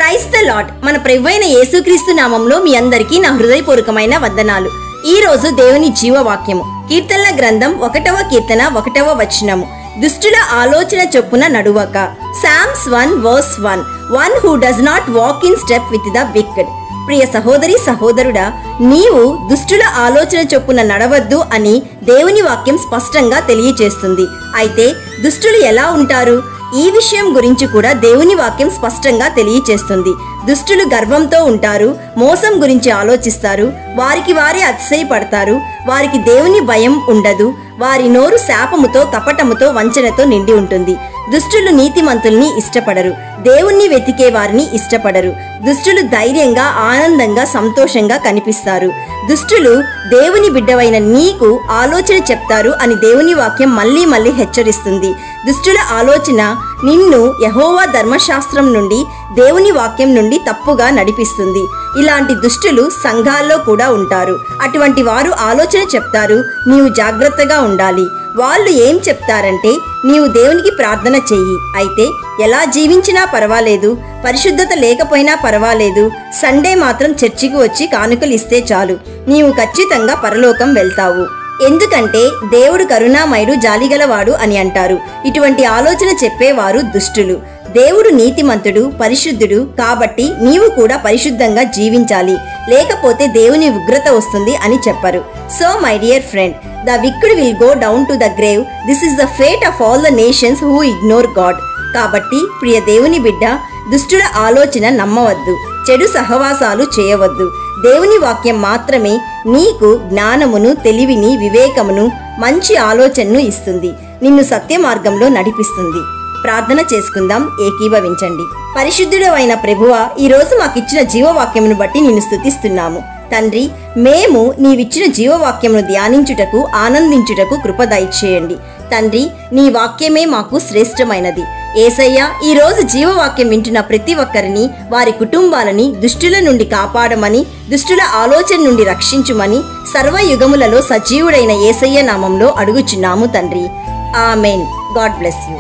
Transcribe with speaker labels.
Speaker 1: Praise the lord. మన ప్రభువైన యేసుక్రీస్తు నామంలో మీ అందరికీ నా హృదయపూర్వకమైన వందనాలు. ఈ రోజు దేవుని జీవవాక్యము కీర్తనల గ్రంథం 1వ కీర్తన 1వ వచనము. దుష్టుల ఆలోచన చొప్పున నడువక. Psalms 1:1. One who does not walk in step with the wicked. ప్రియ సహోదరి సహోదరుడా, నీవు దుష్టుల ఆలోచన చొప్పున నడవద్దు అని దేవుని వాక్యం స్పష్టంగా తెలియచేస్తుంది. అయితే దుష్టులు ఎలా ఉంటారు? ఈ విషయం గురించి కూడా దేవుని వాక్యం స్పష్టంగా తెలియచేస్తుంది. దుష్టులు గర్వంతో ఉంటారు, మోసం గురించి ఆలోచిస్తారు, వారికి వారే అతిశయపడతారు, వారికి దేవుని భయం ఉండదు, వారి నోరు శాపముతో కపటముతో వంచనతో నిండి ఉంటుంది. దుష్టులు నీతిమంతుల్ని ఇష్టపడరు, దేవుణ్ణి వెతికే వారిని ఇష్టపడరు. దుష్టులు ధైర్యంగా ఆనందంగా సంతోషంగా కనిపిస్తారు. దుష్టులు దేవుని బిడ్డవైన నీకు ఆలోచన చెప్తారు అని దేవుని వాక్యం మళ్ళీ మళ్ళీ హెచ్చరిస్తుంది. దుష్టుల ఆలోచన నిన్ను యెహోవా ధర్మశాస్త్రం నుండి దేవుని వాక్యం నుండి తప్పుగా నడిపిస్తుంది. ఇలాంటి దుష్టులు సంఘాల్లో కూడా ఉంటారు. అటువంటి వారు ఆలోచన చెప్తారు, నీవు జాగ్రత్తగా ఉండాలి. వాళ్ళు ఏం చెప్తారంటే, నీవు దేవునికి ప్రార్థన చెయ్యి, అయితే ఎలా జీవించినా పర్వాలేదు, పరిశుద్ధత లేకపోయినా పర్వాలేదు, సండే మాత్రం చర్చికి వచ్చి కానుకలు ఇస్తే చాలు, నీవు ఖచ్చితంగా పరలోకం వెళ్తావు. ఎందుకంటే దేవుడు కరుణామయుడు జాలిగలవాడు అని అంటారు. ఇటువంటి ఆలోచన చెప్పేవారు దుష్టులు. దేవుడు నీతిమంతుడు, పరిశుద్ధుడు, కాబట్టి నీవు కూడా పరిశుద్ధంగా జీవించాలి, లేకపోతే దేవుని ఉగ్రత వస్తుంది అని చెప్పరు. So my dear friend, the wicked will go down to the grave. This is the fate of all the nations who ignore God. కాబట్టి ప్రియ దేవుని బిడ్డ, దుష్టుల ఆలోచన నమ్మవద్దు, చెడు సహవాసాలు చేయవద్దు. దేవుని వాక్యం మాత్రమే నీకు జ్ఞానమును, తెలివిని, వివేకమును, మంచి ఆలోచనను ఇస్తుంది, నిన్ను సత్య మార్గంలో నడిపిస్తుంది. ప్రార్థన చేసుకుందాం, ఏకీభవించండి. పరిశుద్ధుడు అయిన ప్రభువా, ఈరోజు మాకిచ్చిన జీవవాక్యమును బట్టి నిన్ను స్తుతిస్తున్నాము. తండ్రి, మేము నీవిచ్చిన జీవవాక్యమును ధ్యానించుటకు, ఆనందించుటకు కృప దయచేయండి. తండ్రి, నీ వాక్యమే మాకు శ్రేష్టమైనది. యేసయ్య, ఈరోజు జీవవాక్యం వింటున్న ప్రతి ఒక్కరిని, వారి కుటుంబాలని దుష్టుల నుండి కాపాడమని, దుష్టుల ఆలోచన నుండి రక్షించుమని సర్వయుగములలో సజీవుడైన యేసయ్య నామంలో అడుగుచున్నాము తండ్రి. ఆమెన్. God bless you.